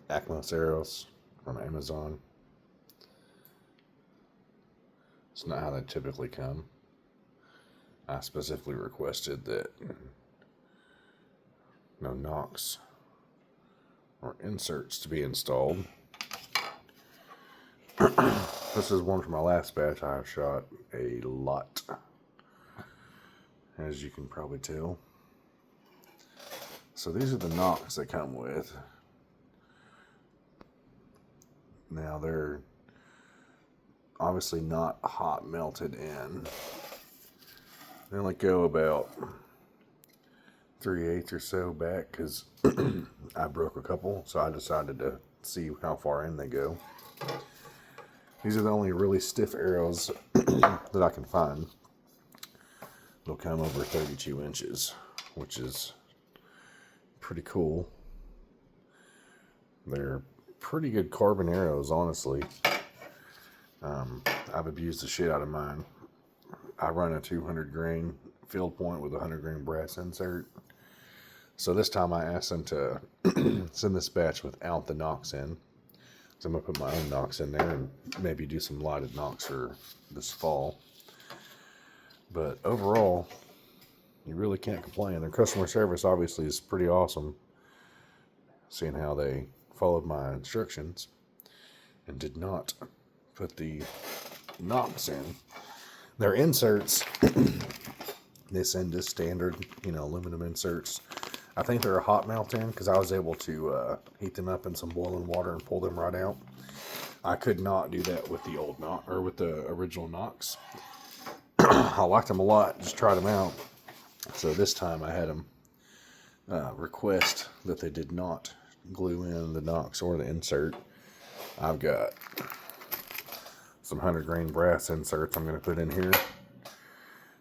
ACCMOS arrows from Amazon. It's not how they typically come. I specifically requested that no nocks or inserts to be installed. This is one from my last batch. I have shot a lot, as you can probably tell. So these are the nocks that come with. Now they're obviously not hot melted in. They only go about 3/8 or so back because I broke a couple, so I decided to see how far in they go. These are the only really stiff arrows that I can find. They'll come over 32 inches, which is pretty cool. They're pretty good carbon arrows, honestly. I've abused the shit out of mine. I run a 200 grain field point with a 100 grain brass insert. So this time I asked them to send this batch without the nocks in. So I'm going to put my own nocks in there and maybe do some lighted nocks for this fall. But overall, you really can't complain. Their customer service obviously is pretty awesome, seeing how they followed my instructions and did not put the nocks in. Their inserts, they send just standard, aluminum inserts. I think they're a hot melt in because I was able to heat them up in some boiling water and pull them right out. I could not do that with the old knock or with the original nocks. I liked them a lot, just tried them out. So this time I had them request that they did not glue in the nocks or the insert. I've got some 100 grain brass inserts I'm going to put in here,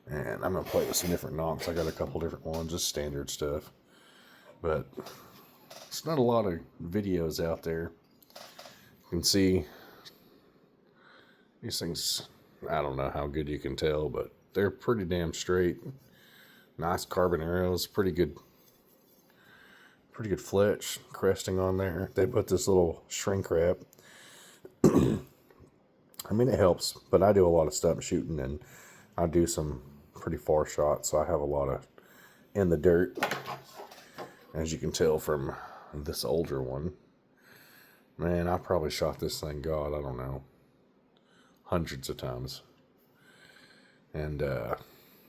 and I'm going to play with some different nocks. I got a couple different ones, just standard stuff, but it's not a lot of videos out there. You can see these things. I don't know how good you can tell, but they're pretty damn straight. Nice carbon arrows, pretty good fletch, cresting on there. They put this little shrink wrap. I mean, it helps, but I do a lot of stump shooting and I do some pretty far shots, so I have a lot of in the dirt, as you can tell from this older one. Man, I probably shot this thing, God, I don't know, hundreds of times. And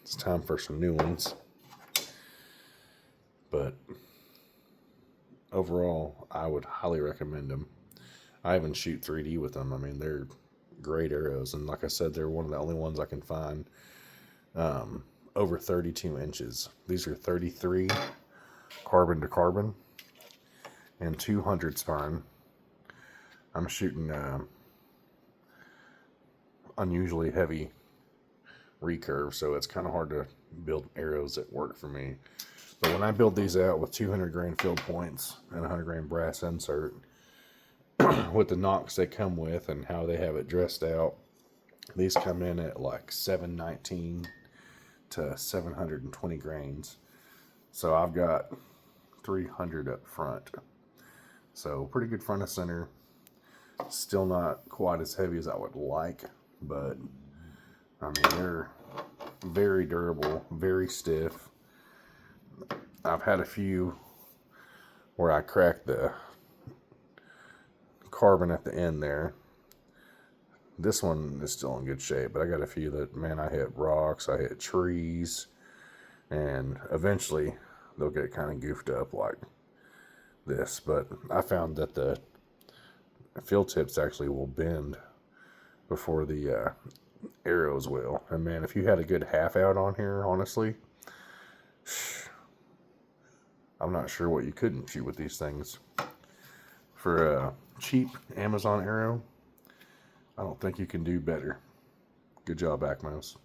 it's time for some new ones. But overall, I would highly recommend them. I even shoot 3D with them. I mean, they're great arrows, and like I said, they're one of the only ones I can find over 32 inches. These are 33 carbon to carbon and 200 spine. I'm shooting unusually heavy recurve, so it's kind of hard to build arrows that work for me. But when I build these out with 200 grain field points and 100 grain brass insert, with the nocks they come with and how they have it dressed out, these come in at like 719 to 720 grains. So I've got 300 up front. So pretty good front of center. Still not quite as heavy as I would like, but I mean, they're very durable, very stiff. I've had a few where I cracked the carbon at the end there. This one is still in good shape, but I got a few that, man, I hit rocks, I hit trees, and eventually they'll get kind of goofed up like this. But I found that the field tips actually will bend before the arrows will. And man, if you had a good half out on here, honestly, I'm not sure what you couldn't shoot with these things. For a cheap Amazon arrow, I don't think you can do better. Good job, ACCMOS.